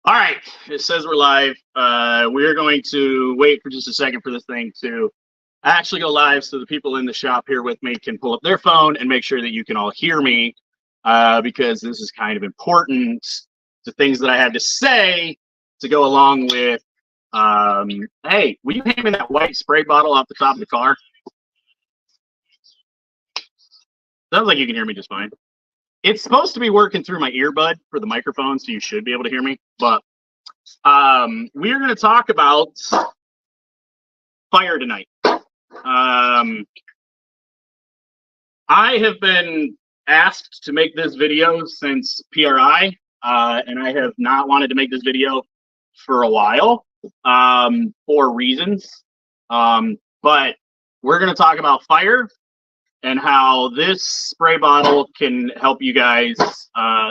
All right, it says we're live. We're going to wait for just a second for this thing to actually go live so the people in the shop here with me can pull up their phone and make sure that you can all hear me, because this is kind of important to things that I have to say to go along with, hey, will you hand me that white spray bottle off the top of the car? Sounds like you can hear me just fine. It's supposed to be working through my earbud for the microphone, so you should be able to hear me. But we're going to talk about fire tonight. I have been asked to make this video since PRI, and I have not wanted to make this video for a while for reasons. But we're going to talk about fire and how this spray bottle can help you guys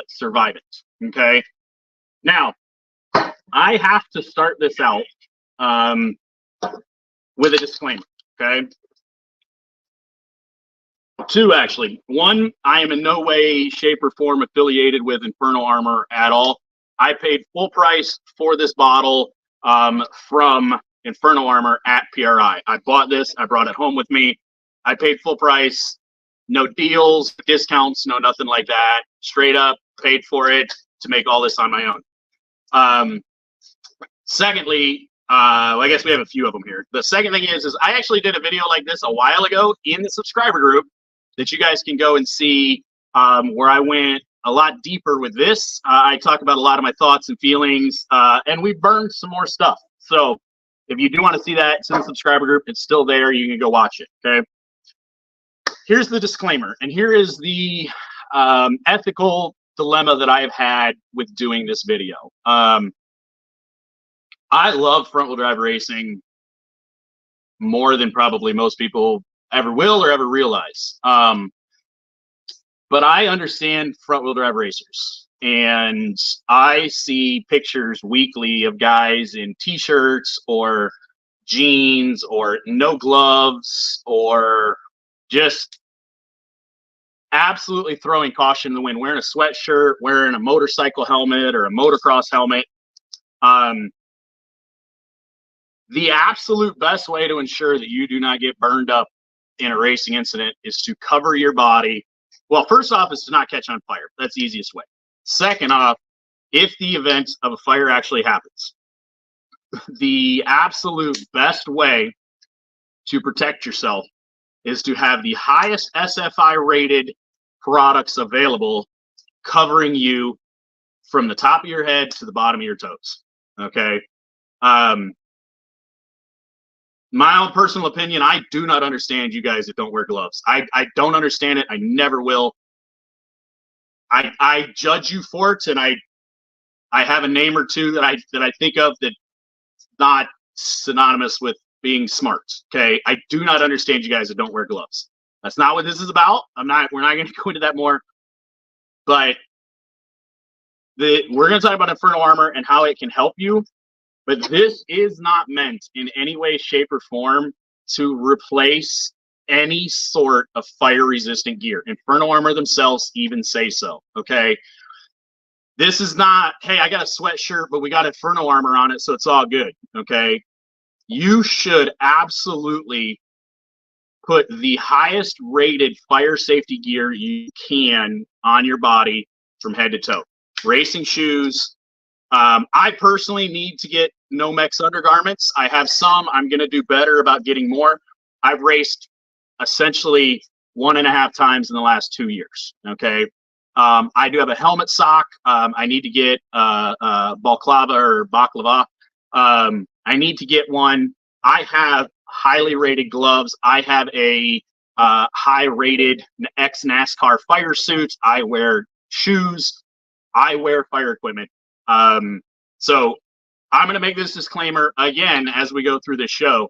survive it, okay? Now, I have to start this out with a disclaimer, okay? Two, actually. One, I am in no way, shape, or form affiliated with Inferno Armour at all. I paid full price for this bottle from Inferno Armour at PRI. I bought this. I brought it home with me. I paid full price, no deals, discounts, no nothing like that. Straight up paid for it to make all this on my own. Secondly, I guess we have a few of them here. The second thing is I actually did a video like this a while ago in the subscriber group that you guys can go and see, where I went a lot deeper with this. I talk about a lot of my thoughts and feelings, and we burned some more stuff. So if you do want to see that, it's in the subscriber group. It's still there. You can go watch it, okay? Here's the disclaimer, and here is the ethical dilemma that I have had with doing this video. I love front-wheel drive racing more than probably most people ever will or ever realize. But I understand front-wheel drive racers, and I see pictures weekly of guys in t-shirts or jeans or no gloves or just absolutely throwing caution in the wind, wearing a sweatshirt, wearing a motorcycle helmet or a motocross helmet. The absolute best way to ensure that you do not get burned up in a racing incident is to cover your body. Well, first off, is to not catch on fire. That's the easiest way. Second off, if the event of a fire actually happens, the absolute best way to protect yourself is to have the highest SFI rated products available covering you from the top of your head to the bottom of your toes, okay? My own personal opinion, I do not understand you guys that don't wear gloves. I don't understand it. I never will. I judge you for it, and I have a name or two that I think of that's not synonymous with being smart, okay? I do not understand you guys that don't wear gloves. That's not what this is about. We're not going to go into that more, but we're going to talk about Inferno Armour and how it can help you, but this is not meant in any way, shape, or form to replace any sort of fire-resistant gear. Inferno Armour themselves even say so, okay? This is not, hey, I got a sweatshirt, but we got Inferno Armour on it, so it's all good, okay? You should absolutely put the highest rated fire safety gear you can on your body from head to toe. Racing shoes. I personally need to get Nomex undergarments. I have some. I'm going to do better about getting more. I've raced essentially 1.5 times in the last 2 years, okay? I do have a helmet sock. I need to get balaclava or baklava. I need to get one. I have highly rated gloves. I have a high rated ex-NASCAR fire suit. I wear shoes. I wear fire equipment. So I'm going to make this disclaimer again as we go through this show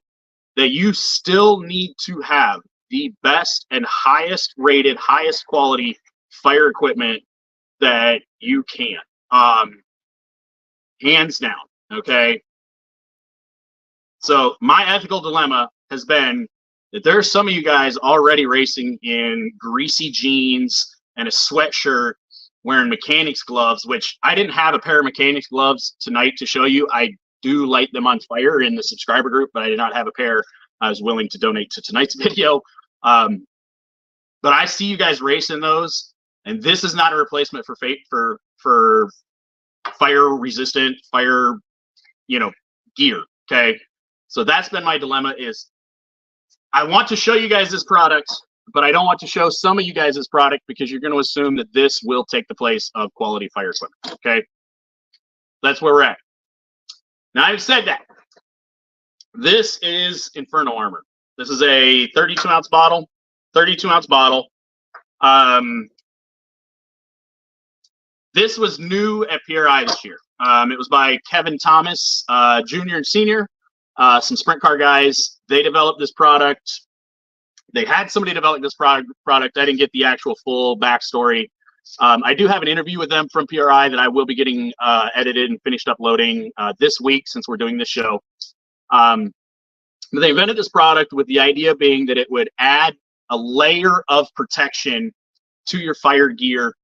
that you still need to have the best and highest rated, highest quality fire equipment that you can. Hands down, okay? So my ethical dilemma has been that there are some of you guys already racing in greasy jeans and a sweatshirt wearing mechanics gloves, which I didn't have a pair of mechanics gloves tonight to show you. I do light them on fire in the subscriber group, but I did not have a pair I was willing to donate to tonight's video. But I see you guys racing those, and this is not a replacement for fire resistant, fire, gear. Okay. So that's been my dilemma is I want to show you guys this product, but I don't want to show some of you guys this product because you're going to assume that this will take the place of quality fire equipment. Okay. That's where we're at. Now I've said that. This is Inferno Armour. This is a 32-ounce bottle. 32-ounce bottle. This was new at PRI this year. It was by Kevin Thomas, Jr. and Senior, some sprint car guys. They developed this product. They had somebody develop this product. I didn't get the actual full backstory. I do have an interview with them from PRI that I will be getting edited and finished uploading this week since we're doing this show. They invented this product with the idea being that it would add a layer of protection to your fire gear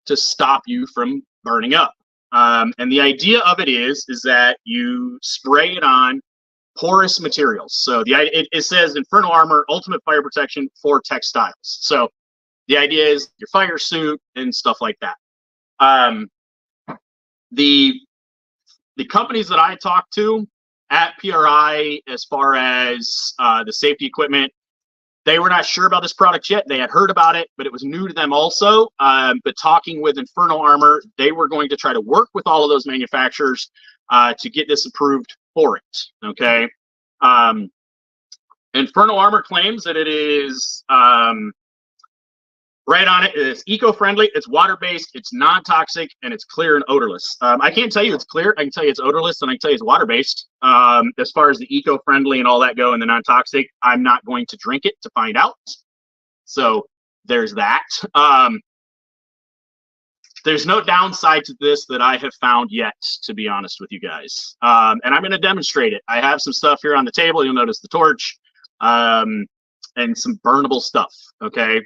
to stop you from burning up. And the idea of it is that you spray it on porous materials. So it says Inferno Armour, ultimate fire protection for textiles. So the idea is your fire suit and stuff like that. The companies that I talked to at PRI, as far as the safety equipment, they were not sure about this product yet. They had heard about it, but it was new to them also. But talking with Inferno Armour, they were going to try to work with all of those manufacturers to get this approved for it. Okay. Inferno Armour claims that it is right on it. It's eco-friendly, it's water-based, it's non-toxic, and it's clear and odorless. I can't tell you it's clear. I can tell you it's odorless, and I can tell you it's water-based. As far as the eco-friendly and all that go and the non-toxic, I'm not going to drink it to find out. So there's that. There's no downside to this that I have found yet, to be honest with you guys. And I'm going to demonstrate it. I have some stuff here on the table. You'll notice the torch and some burnable stuff, okay?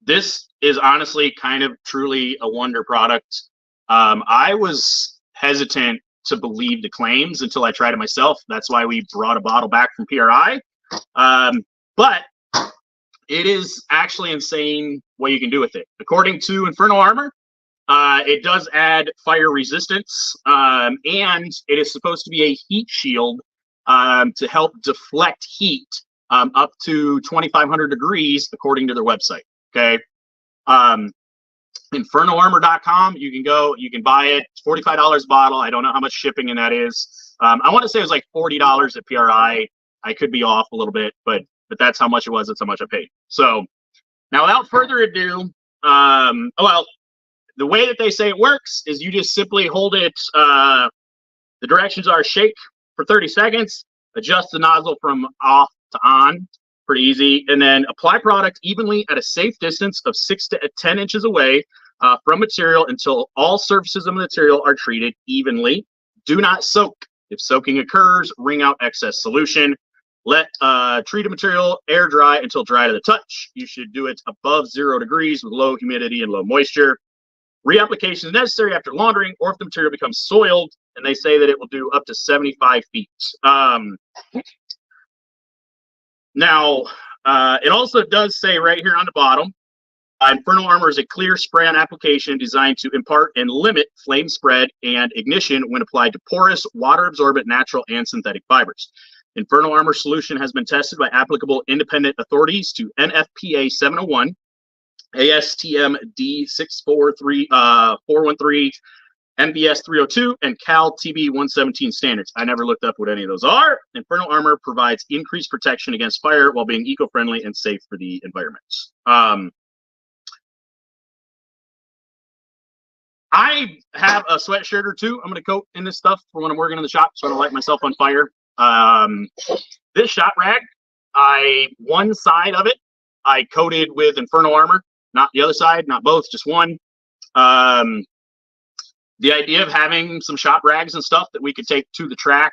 This is honestly kind of truly a wonder product. I was hesitant to believe the claims until I tried it myself. That's why we brought a bottle back from PRI. But it is actually insane what you can do with it. According to Inferno Armour, it does add fire resistance, and it is supposed to be a heat shield to help deflect heat up to 2,500 degrees, according to their website. Okay. InfernoArmour.com. You can go, you can buy it. It's $45 a bottle. I don't know how much shipping in that is. I want to say it was like $40 at PRI. I could be off a little bit, but that's how much it was. That's how much I paid. So now, without further ado, well, the way that they say it works is you just simply hold it. The directions are shake for 30 seconds, adjust the nozzle from off to on. Pretty easy. And then apply product evenly at a safe distance of 6 to 10 inches away from material until all surfaces of the material are treated evenly. Do not soak. If soaking occurs, wring out excess solution. Let treated material air dry until dry to the touch. You should do it above 0 degrees with low humidity and low moisture. Reapplication is necessary after laundering or if the material becomes soiled, and they say that it will do up to 75 feet. Now, it also does say right here on the bottom, Inferno Armour is a clear spray-on application designed to impart and limit flame spread and ignition when applied to porous, water-absorbent, natural, and synthetic fibers. Inferno Armour solution has been tested by applicable independent authorities to NFPA 701, ASTM D643413, MBS 302, and Cal TB 117 standards. I never looked up what any of those are. Inferno Armour provides increased protection against fire while being eco-friendly and safe for the environment. I have a sweatshirt or two I'm going to coat in this stuff for when I'm working in the shop, so I don't light myself on fire. This shop rag, one side of it, I coated with Inferno Armour, not the other side, not both, just one. The idea of having some shop rags and stuff that we could take to the track,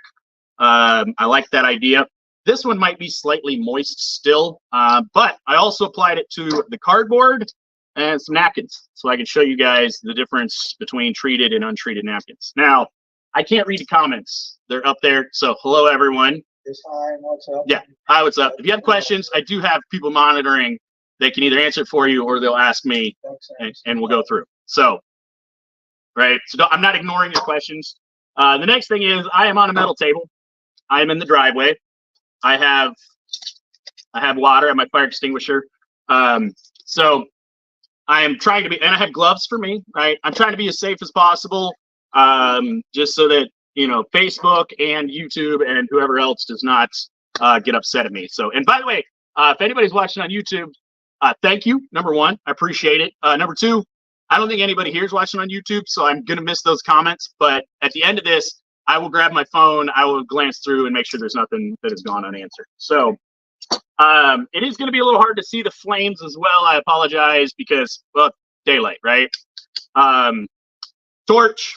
I like that idea. This one might be slightly moist still, but I also applied it to the cardboard and some napkins so I can show you guys the difference between treated and untreated napkins. Now, I can't read the comments. They're up there. So hello, everyone. Yes, hi, what's up? Yeah, hi, what's up? If you have questions, I do have people monitoring. They can either answer it for you or they'll ask me, and we'll go through. So, right. So I'm not ignoring your questions. The next thing is I am on a metal table. I am in the driveway. I have water. I have my fire extinguisher. So I am trying to be, and I have gloves for me, right? I'm trying to be as safe as possible, just so that, you know, Facebook and YouTube and whoever else does not get upset at me. So, and by the way, if anybody's watching on YouTube, thank you. Number one, I appreciate it. Number two, I don't think anybody here is watching on YouTube, so I'm going to miss those comments. But at the end of this, I will grab my phone, I will glance through and make sure there's nothing that has gone unanswered. So it is going to be a little hard to see the flames as well. I apologize because, well, daylight, right? Torch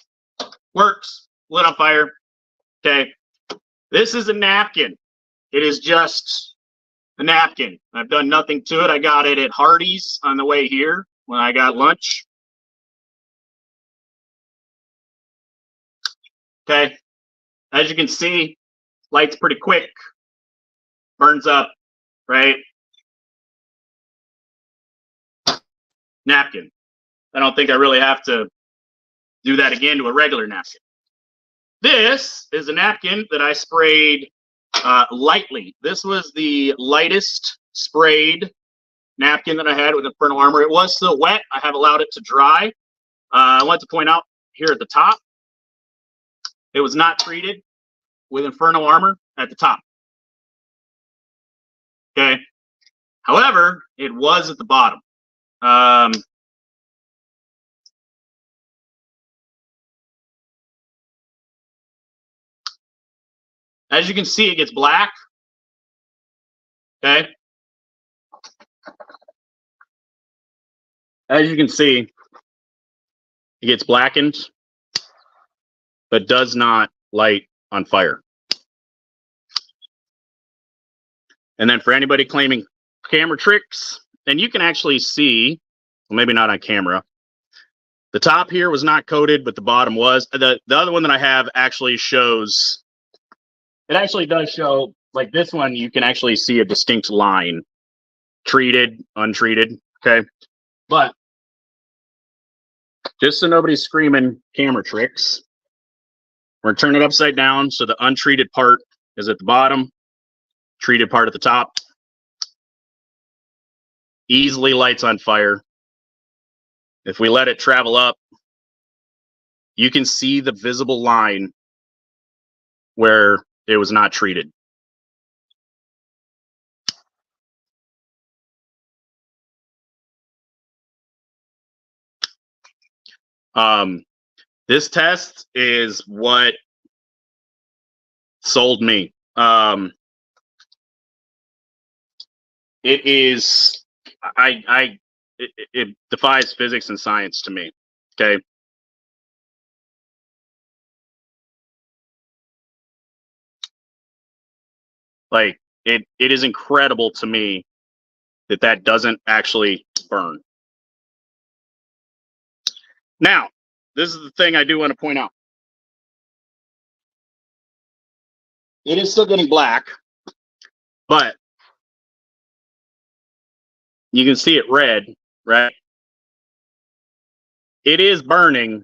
works, lit on fire. Okay. This is a napkin. It is just a napkin. I've done nothing to it. I got it at Hardee's on the way here when I got lunch. Okay. As you can see, light's pretty quick. Burns up, right? Napkin. I don't think I really have to do that again to a regular napkin. This is a napkin that I sprayed lightly. This was the lightest sprayed napkin that I had with Inferno Armour. It was still wet. I have allowed it to dry. I want to point out here at the top, it was not treated with Inferno Armour at the top. Okay. However, it was at the bottom. As you can see, it gets black. Okay. As you can see, it gets blackened, but does not light on fire. And then for anybody claiming camera tricks, and you can actually see, well, maybe not on camera, the top here was not coated, but the bottom was. The other one that I have actually shows, it actually does show, like this one, you can actually see a distinct line, treated, untreated, okay? But just so nobody's screaming camera tricks, we're gonna turn it upside down so the untreated part is at the bottom, treated part at the top. Easily lights on fire. If we let it travel up, you can see the visible line where it was not treated. This test is what sold me. It is, it defies physics and science to me. Okay. Like it is incredible to me that doesn't actually burn. Now, this is the thing I do want to point out. It is still getting black, but you can see it red, right? It is burning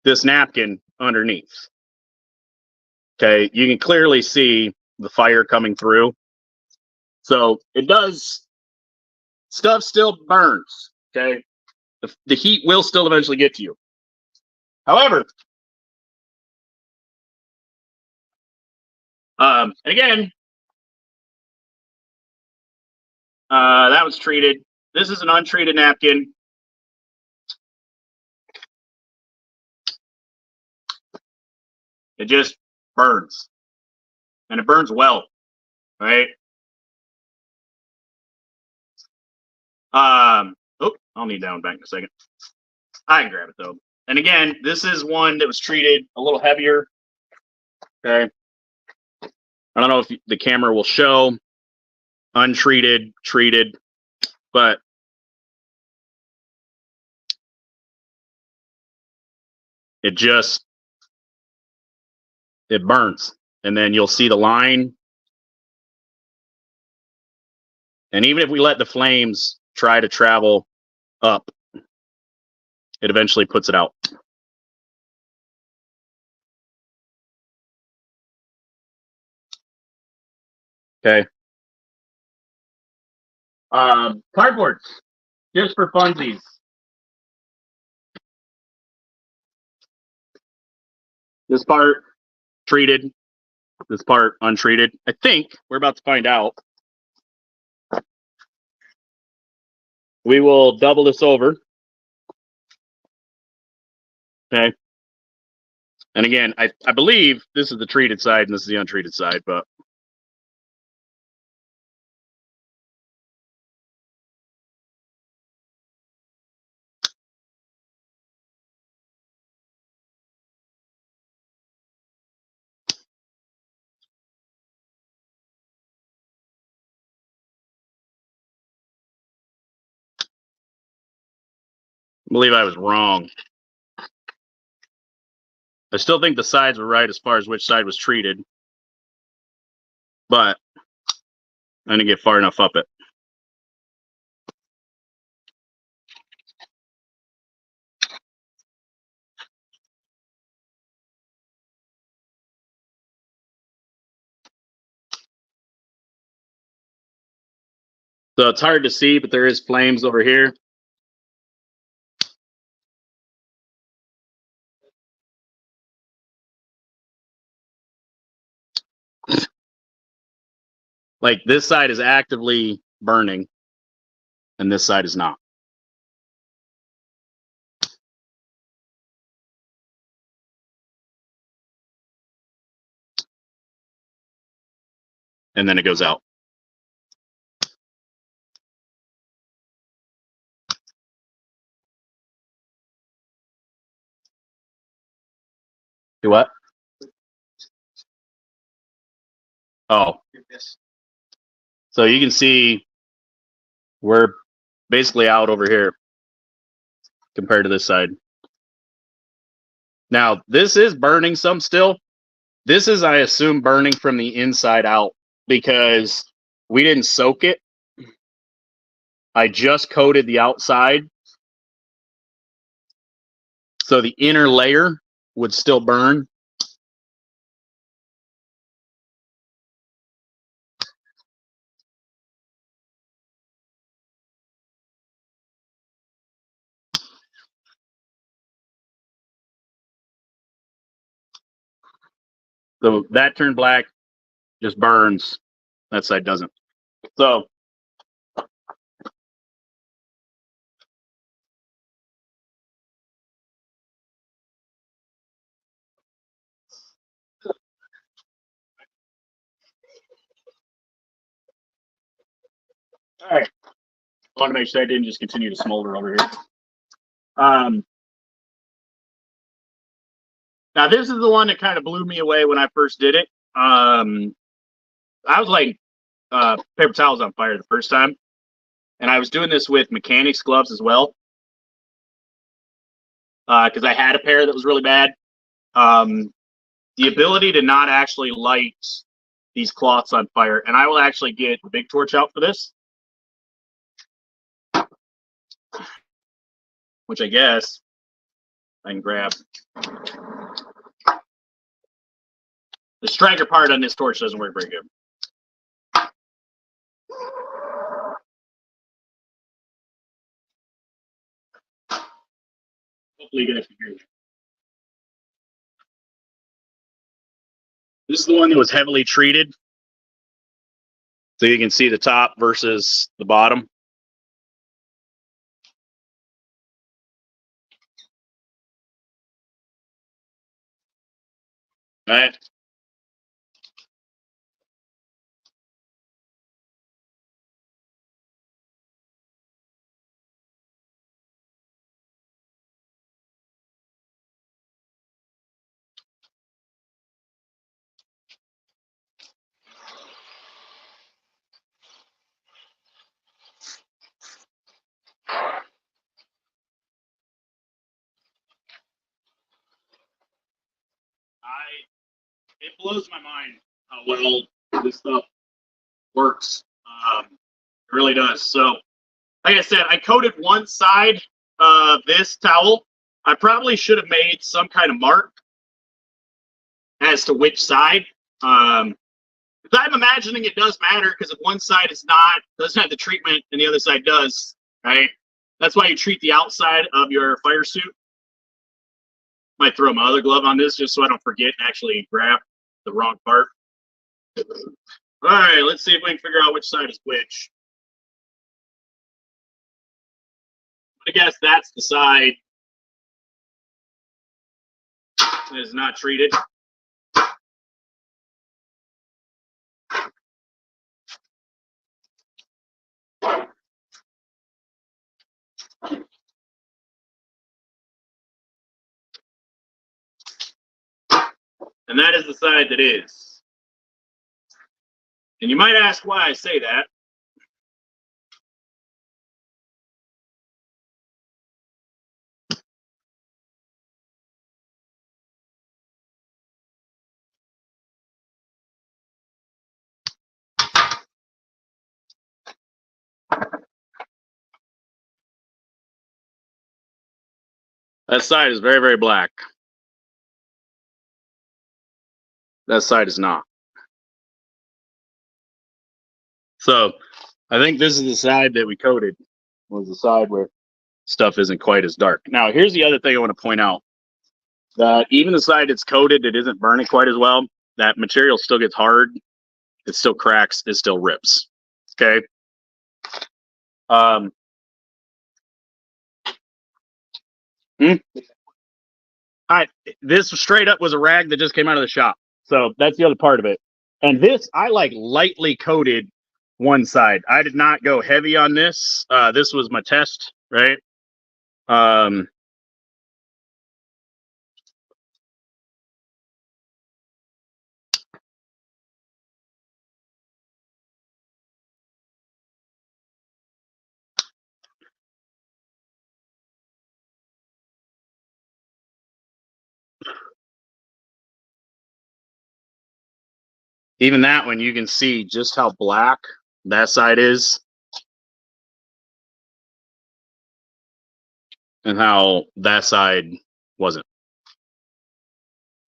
this napkin underneath. Okay, you can clearly see the fire coming through. So it does, stuff still burns, okay? The heat will still eventually get to you. However, and again, that was treated. This is an untreated napkin. It just burns. And it burns well, right? Oh, I'll need that one back in a second. I can grab it though. And again, this is one that was treated a little heavier. Okay. I don't know if the camera will show untreated, treated, but it burns. And then you'll see the line. And even if we let the flames try to travel up, it eventually puts it out. Okay. Cardboards, just for funsies. This part treated, this part untreated. I think we're about to find out. We will double this over. Okay. And again, I believe this is the treated side and this is the untreated side, but I believe I was wrong. I still think the sides were right as far as which side was treated, but I didn't get far enough up it. So it's hard to see, but there is flames over here. Like this side is actively burning and this side is not. And then it goes out. Do what? Oh. So you can see we're basically out over here compared to this side. Now, this is burning some still. This is, I assume, burning from the inside out because we didn't soak it. I just coated the outside. So the inner layer would still burn. So that turned black, just burns. That side doesn't. So all right. I want to make sure I didn't just continue to smolder over here. Now this is the one that kind of blew me away when I first did it. I was like paper towels on fire the first time, and I was doing this with mechanics gloves as well because I had a pair that was really bad. The ability to not actually light these cloths on fire, and I will actually get the big torch out for this, which I guess I can grab. The striker part on this torch doesn't work very good. Hopefully you guys can hear me. This is the one that was heavily treated. So you can see the top versus the bottom. All right. It blows my mind how well this stuff works. It really does. So, like I said, I coated one side of this towel. I probably should have made some kind of mark as to which side. I'm imagining it does matter because if one side doesn't have the treatment and the other side does, right? That's why you treat the outside of your fire suit. Might throw my other glove on this just so I don't forget and actually grab the wrong part. All right, let's see if we can figure out which side is which. I guess that's the side that is not treated. And that is the side that is. And you might ask why I say that. That side is very, very black. That side is not. So I think this is the side that we coated, was the side where stuff isn't quite as dark. Now, here's the other thing I want to point out. That even the side that's coated, it isn't burning quite as well. That material still gets hard. It still cracks. It still rips. Okay. This straight up was a rag that just came out of the shop. So that's the other part of it. And this, I like lightly coated one side. I did not go heavy on this. This was my test, right? Even that one, you can see just how black that side is and how that side wasn't,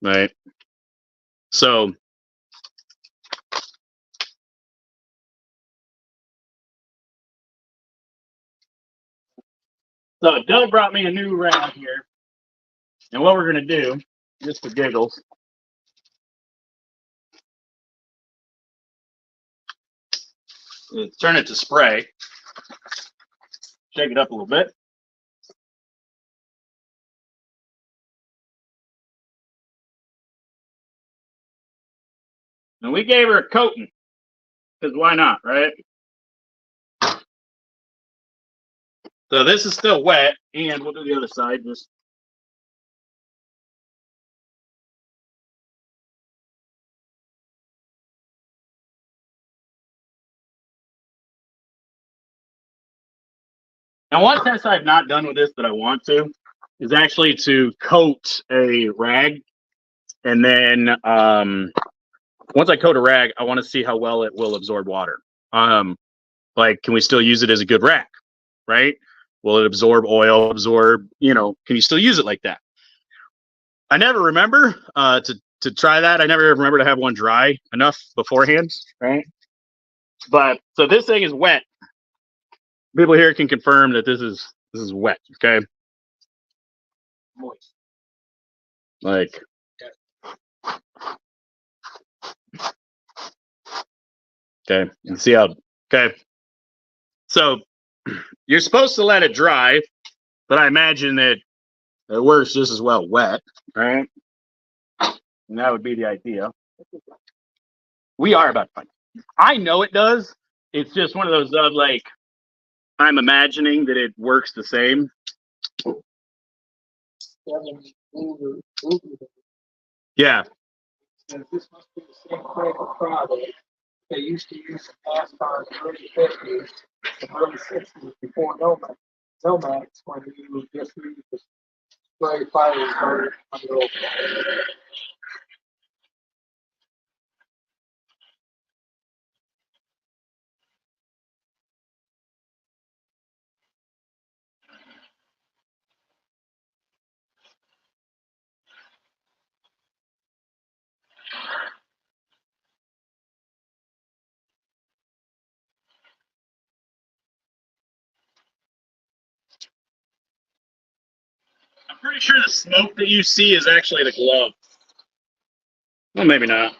right? So Doug brought me a new rag here. And what we're going to do, just for giggles, is turn it to spray. Shake it up a little bit. And we gave her a coating, because why not, right? So this is still wet, and we'll do the other side. Just now, one test I've not done with this that I want to is actually to coat a rag, and then once I coat a rag, I want to see how well it will absorb water. Like, can we still use it as a good rag, right? Will it absorb oil, absorb, can you still use it like that? I never remember to try that. I never remember to have one dry enough beforehand, right? But so this thing is wet. People here can confirm that this is wet, okay? Moist. Like, okay, and see how, okay. So you're supposed to let it dry, but I imagine that it works just as well wet, right? And that would be the idea. We are about to find it. I know it does. It's just one of those of like, I'm imagining that it works the same. Yeah. This must be the same critical product they used to use in NASCAR in the early 50s and early 60s before Nomax, when you just used the spray fire starter on the road. pretty sure the smoke that you see is actually the glove. Well, maybe not.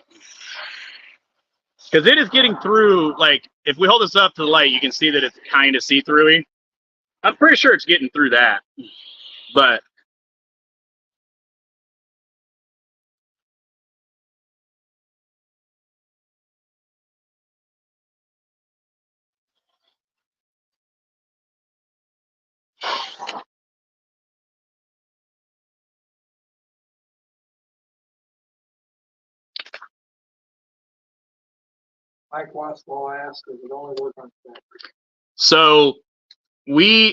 Because it is getting through, like, if we hold this up to the light, you can see that it's kind of see-through-y. I'm pretty sure it's getting through that. But Mike wants to ask, does it only work on factory? so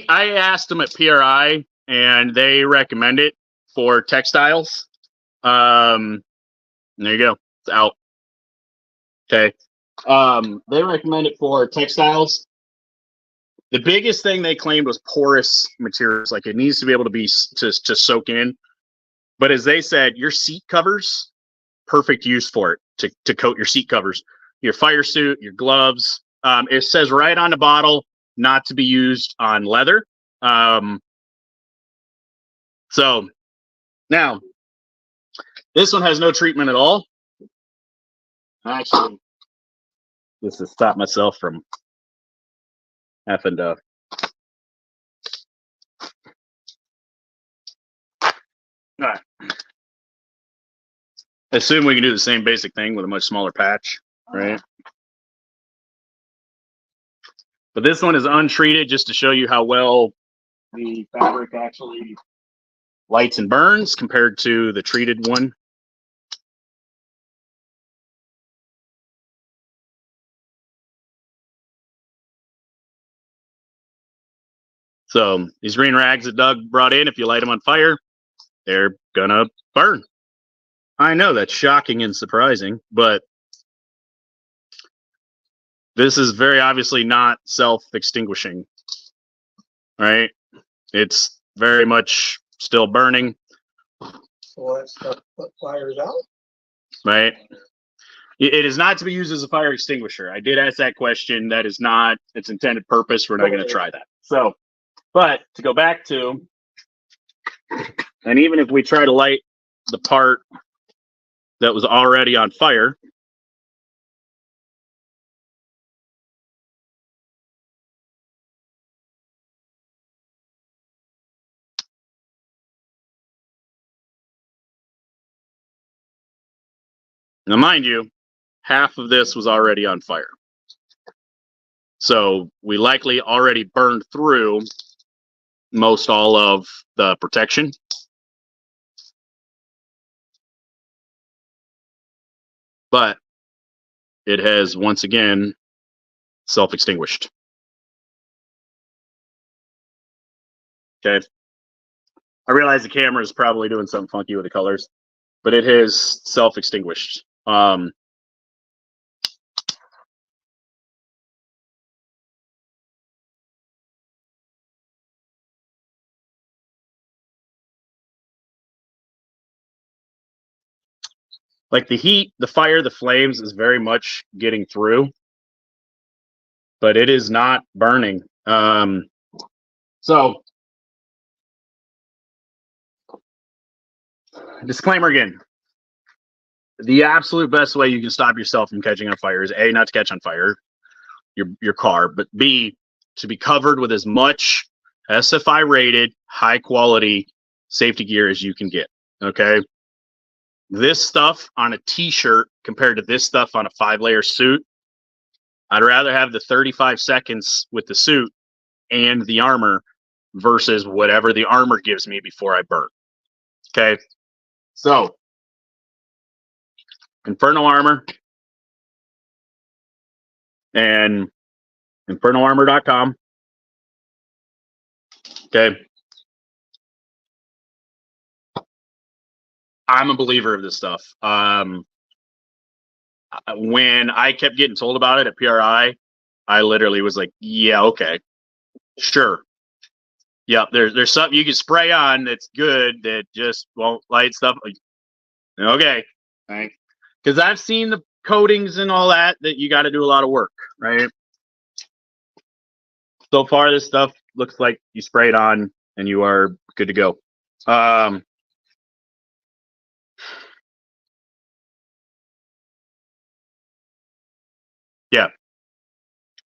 I asked them at PRI, and they recommend it for textiles. There you go. It's out. Okay. They recommend it for textiles. The biggest thing they claimed was porous materials, like it needs to be able to be to soak in. But as they said, your seat covers, perfect use for it to coat your seat covers, your fire suit, your gloves. It says right on the bottle not to be used on leather. So now this one has no treatment at all. Actually, just to stop myself from having to. All right. Assume we can do the same basic thing with a much smaller patch, right? But this one is untreated, just to show you how well the fabric actually lights and burns compared to the treated one. So these green rags that Doug brought in, if you light them on fire, they're gonna burn. I know that's shocking and surprising, but this is very obviously not self-extinguishing, right? It's very much still burning. So that stuff fires out? Right. It is not to be used as a fire extinguisher. I did ask that question. That is not its intended purpose. We're not going to try that. So, but to go back to, and even if we try to light the part that was already on fire, now mind you, half of this was already on fire. So we likely already burned through most all of the protection. But it has once again self-extinguished. Okay. I realize the camera is probably doing something funky with the colors, but it has self-extinguished. Like the heat, the fire, the flames is very much getting through, but it is not burning. So, disclaimer again. The absolute best way you can stop yourself from catching on fire is A, not to catch on fire your car, but B, to be covered with as much SFI rated, high quality safety gear as you can get. Okay. This stuff on a t-shirt compared to this stuff on a 5-layer suit, I'd rather have the 35 seconds with the suit and the armor versus whatever the armor gives me before I burn. Okay. So, Inferno Armour and InfernoArmour.com. Okay. I'm a believer of this stuff. When I kept getting told about it at PRI, I literally was like, yeah, okay, sure. Yep, there's something you can spray on that's good that just won't light stuff. Okay. Right. Because I've seen the coatings and all that you got to do a lot of work, right? So far, this stuff looks like you spray it on and you are good to go. Yeah.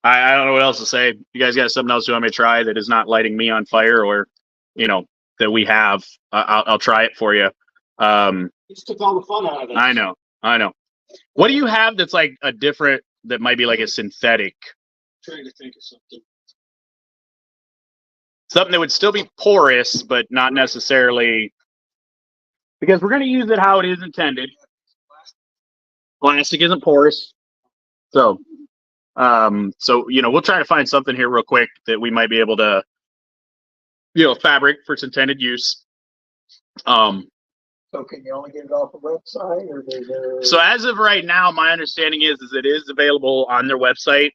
I don't know what else to say. You guys got something else you want me to try that is not lighting me on fire, or, you know, that we have? I'll try it for you. You just took all the fun out of it. I know. What do you have that's like a different, that might be like a synthetic? Trying to think of Something that would still be porous, but not necessarily, because we're going to use it how it is intended. Plastic isn't porous. So, we'll try to find something here real quick that we might be able to, fabric for its intended use. So can you only get it off the website, or is there? So as of right now, my understanding is it is available on their website.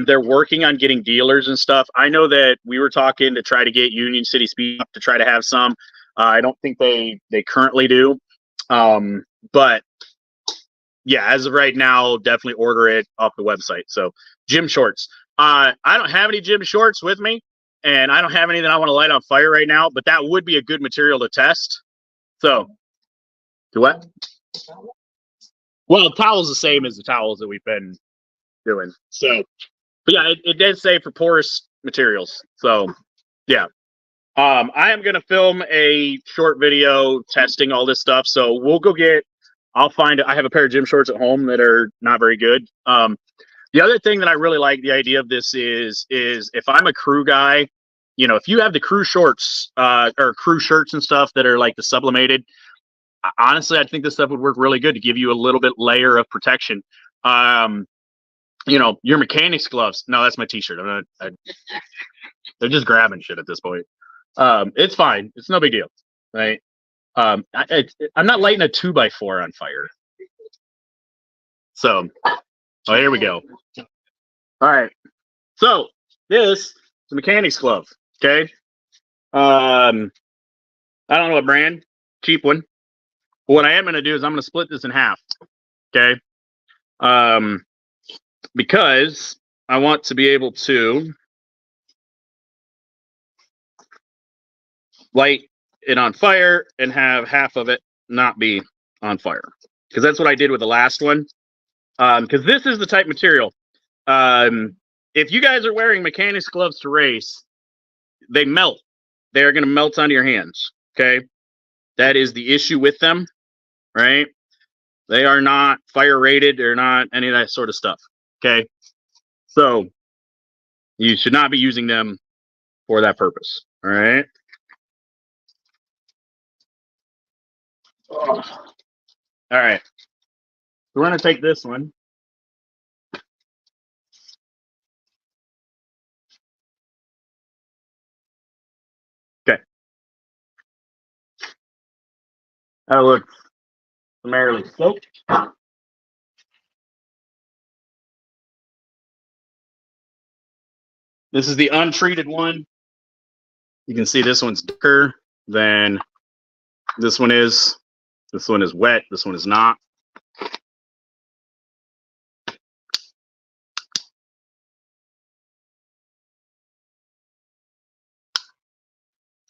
They're working on getting dealers and stuff. I know that we were talking to try to get Union City Speed to try to have some. I don't think they currently do. But yeah, as of right now, definitely order it off the website. So gym shorts. I don't have any gym shorts with me, and I don't have any that I want to light on fire right now, but that would be a good material to test. So, do what? Well, towel's the same as the towels that we've been doing. So, but yeah, it did say for porous materials. So, yeah. I am going to film a short video testing all this stuff. So we'll go I have a pair of gym shorts at home that are not very good. The other thing that I really like the idea of this is if I'm a crew guy, if you have the crew shorts, or crew shirts and stuff that are like the sublimated, honestly, I think this stuff would work really good to give you a little bit layer of protection. Your mechanics gloves. No, that's my t-shirt. They're just grabbing shit at this point. It's fine. It's no big deal, right? I'm not lighting a 2x4 on fire. So, here we go. All right. So this is a mechanics glove. Okay. I don't know what brand. Cheap one. What I am going to do is I'm going to split this in half. Okay. Because I want to be able to light it on fire and have half of it not be on fire. Because that's what I did with the last one. Because this is the type material. If you guys are wearing mechanics gloves to race, they melt. They're going to melt onto your hands. Okay. That is the issue with them, right? They are not fire rated. They're not any of that sort of stuff. Okay. So you should not be using them for that purpose. All right. All right. We're going to take this one. Okay. That looks summarily soaked. This is the untreated one. You can see this one's darker than this one is. This one is wet. This one is not.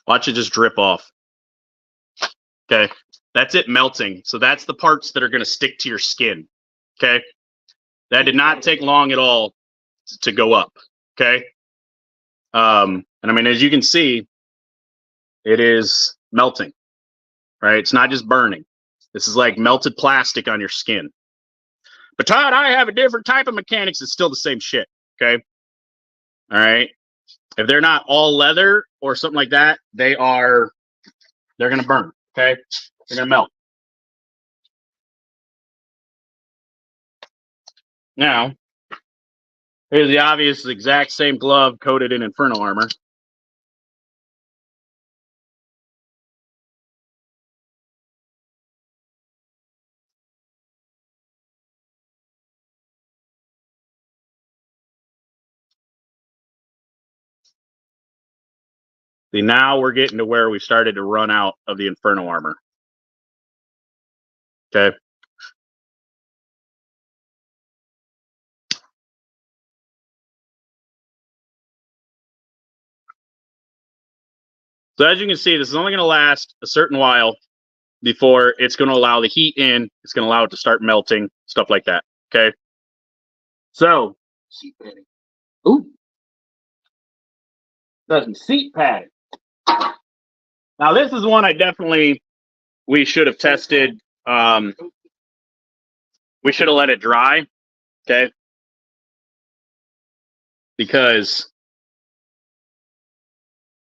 Watch it just drip off. Okay. That's it melting. So that's the parts that are going to stick to your skin. Okay. That did not take long at all to go up. Okay. And I mean, as you can see, it is melting, right? It's not just burning. This is like melted plastic on your skin. But Todd, I have a different type of mechanics. It's still the same shit. Okay. All right. If they're not all leather or something like that, they're going to burn. Okay. They're going to melt. Now, here's the obvious exact same glove coated in Inferno Armour. See, now we're getting to where we started to run out of the Inferno Armour. Okay. So as you can see, this is only going to last a certain while before it's going to allow the heat in. It's going to allow it to start melting, stuff like that. Okay. So, Seat padding. ooh, doesn't seat padding. Now this is one we should have tested. We should have let it dry. Okay. Because,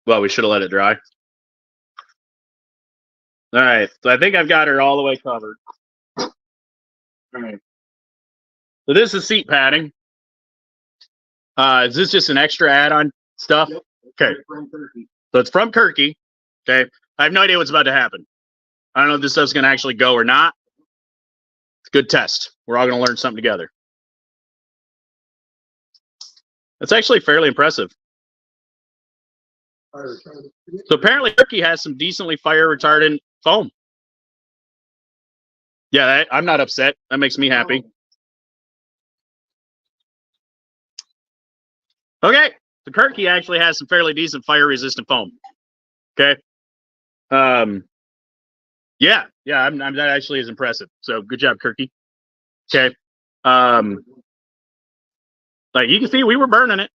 well, we should have let it dry. All right. So I think I've got her all the way covered. All right. So this is seat padding. Is this just an extra add-on stuff? Yep. Okay. So it's from Kirky. Okay. I have no idea what's about to happen. I don't know if this stuff's going to actually go or not. It's a good test. We're all going to learn something together. That's actually fairly impressive. So apparently Kirky has some decently fire retardant foam. Yeah, I'm not upset. That makes me happy. Okay, the Kirky actually has some fairly decent fire resistant foam. Okay. Yeah, that actually is impressive. So good job, Kirky. Okay. Like you can see we were burning it.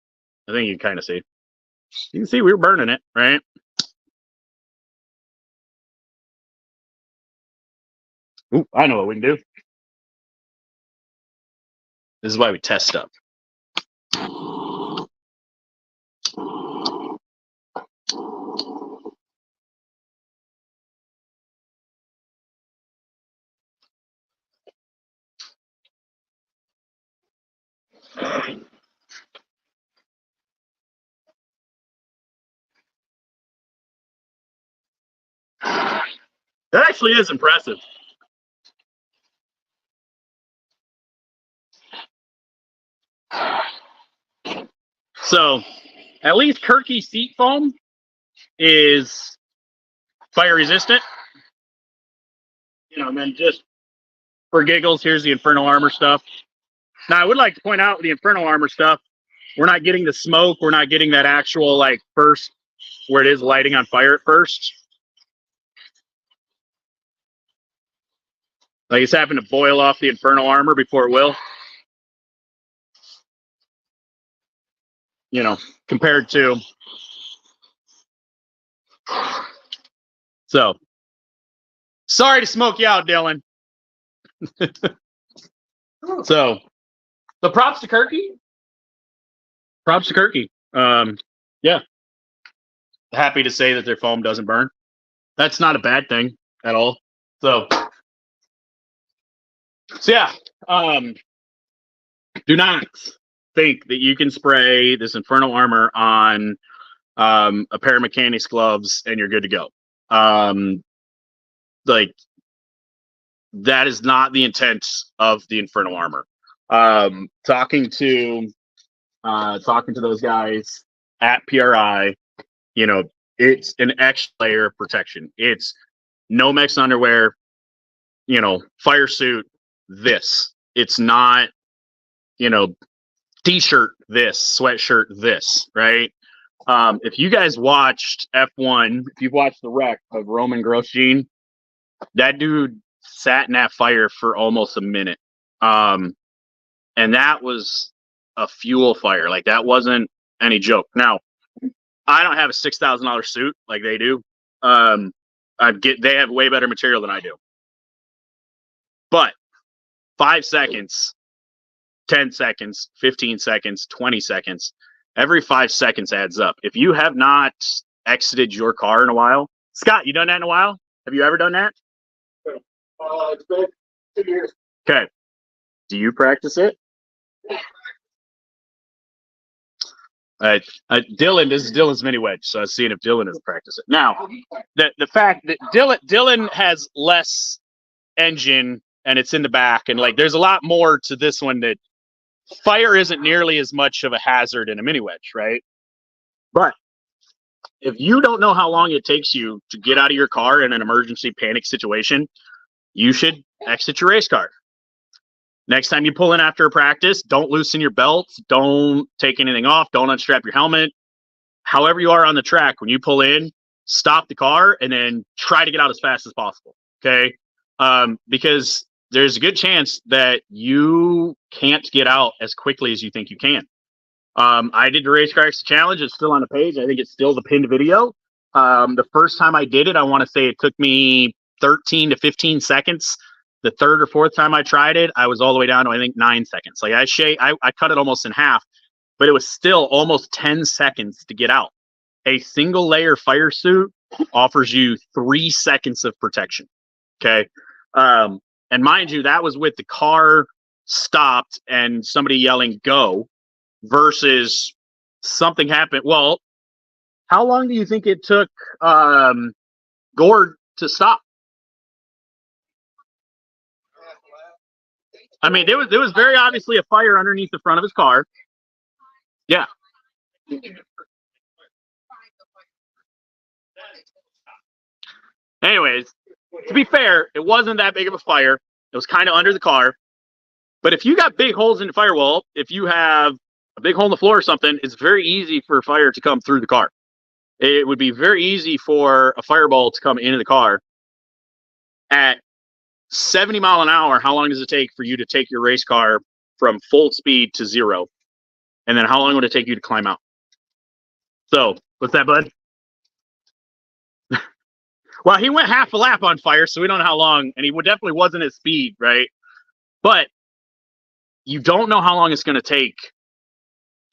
I think you can kind of see. You can see we were burning it, right? Ooh, I know what we can do. This is why we test stuff. That actually is impressive. So, at least Kirky seat foam is fire resistant. You know, and then just for giggles, here's the Inferno Armour stuff. Now, I would like to point out with the Inferno Armour stuff, we're not getting the smoke. We're not getting that actual, like, first, where it is lighting on fire at first. Like, it's having to boil off the Inferno Armour before it will. You know, compared to. So, sorry to smoke you out, Dylan. So props to Kirky. Props to Kirky. Yeah. Happy to say that their foam doesn't burn. That's not a bad thing at all. So yeah. Do not think that you can spray this Inferno Armour on a pair of mechanics gloves and you're good to go. Like that is not the intent of the Inferno Armour. Talking to those guys at PRI, you know, it's an extra layer of protection. It's Nomex underwear, you know, fire suit, this. It's not, you know, t-shirt, this, sweatshirt, this, right? If you guys watched F1, if you've watched the wreck of Roman Grosjean, that dude sat in that fire for almost a minute. And that was a fuel fire. Like, that wasn't any joke. Now, I don't have a $6,000 suit like they do. They have way better material than I do. But 5 seconds, 10 seconds, 15 seconds, 20 seconds, every 5 seconds adds up. If you have not exited your car in a while, Scott, you done that in a while? Have you ever done that? It's been 2 years. Okay. Do you practice it? Dylan, this is Dylan's mini wedge, so I was seeing if Dylan has practiced it. Now, the fact that Dylan has less engine and it's in the back, and like there's a lot more to this one that fire isn't nearly as much of a hazard in a mini wedge, right? But if you don't know how long it takes you to get out of your car in an emergency panic situation, you should exit your race car. Next time you pull in after a practice, don't loosen your belts. Don't take anything off. Don't unstrap your helmet. However you are on the track, when you pull in, stop the car and then try to get out as fast as possible. Okay. Because there's a good chance that you can't get out as quickly as you think you can. I did the Race Car Extra Challenge. It's still on the page. I think it's still the pinned video. The first time I did it, I want to say it took me 13 to 15 seconds. The third or fourth time I tried it, I was all the way down to, I think, 9 seconds. Like I cut it almost in half, but it was still almost 10 seconds to get out. A single layer fire suit offers you 3 seconds of protection. Okay. And mind you, that was with the car stopped and somebody yelling go versus something happened. Well, how long do you think it took Gord to stop? I mean, there was very obviously a fire underneath the front of his car. Yeah. Anyways, to be fair, it wasn't that big of a fire. It was kind of under the car. But if you got big holes in the firewall, if you have a big hole in the floor or something, it's very easy for fire to come through the car. It would be very easy for a fireball to come into the car. At 70 mile an hour, how long does it take for you to take your race car from full speed to 0? And then how long would it take you to climb out? So, what's that, bud? Well, he went half a lap on fire, so we don't know how long, and he definitely wasn't at speed, right? But you don't know how long it's going to take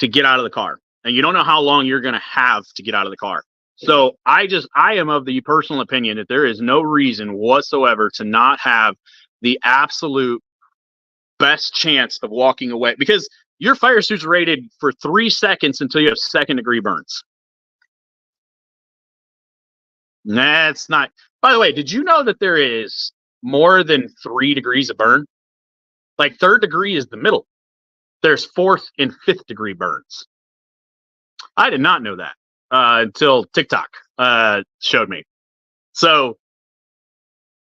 to get out of the car, and you don't know how long you're going to have to get out of the car. So I am of the personal opinion that there is no reason whatsoever to not have the absolute best chance of walking away, because your fire suit's rated for 3 seconds until you have 2nd-degree burns. That's not. By the way, did you know that there is more than 3 degrees of burn? Like 3rd degree is the middle. There's 4th and 5th degree burns. I did not know that until TikTok showed me. So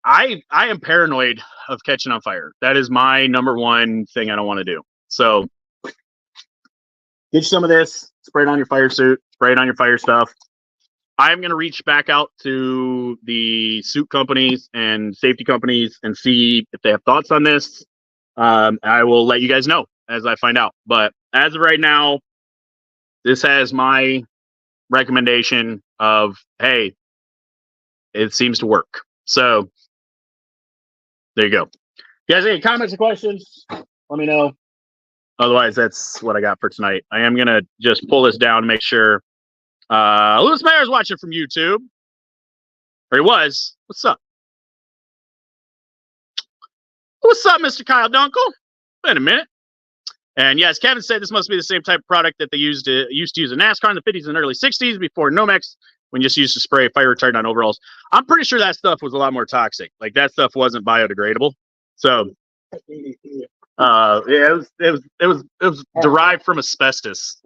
I am paranoid of catching on fire. That is my number one thing I don't want to do. So get you some of this, spray it on your fire suit, spray it on your fire stuff. I'm going to reach back out to the suit companies and safety companies and see if they have thoughts on this. I will let you guys know as I find out. But as of right now, this has my recommendation of, hey, it seems to work. So there you go. If you guys have any comments or questions, let me know. Otherwise, that's what I got for tonight. I am going to just pull this down and make sure. Lewis Mayer's watching from YouTube. Or he was. What's up? What's up, Mr. Kyle Dunkel? Wait a minute. And yes, Kevin said this must be the same type of product that they used to use in NASCAR in the 50s and early 60s before Nomex, when just used to spray fire retardant on overalls. I'm pretty sure that stuff was a lot more toxic. Like that stuff wasn't biodegradable. So yeah, it was derived from asbestos.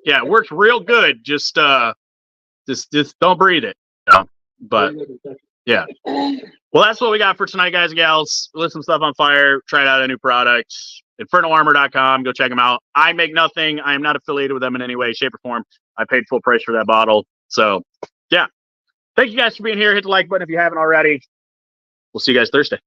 Yeah, it works real good. Just don't breathe it. But yeah. Well, that's what we got for tonight, guys and gals. Lit some stuff on fire. Tried out a new product. InfernoArmour.com. Go check them out. I make nothing. I am not affiliated with them in any way, shape, or form. I paid full price for that bottle. So, yeah. Thank you guys for being here. Hit the like button if you haven't already. We'll see you guys Thursday.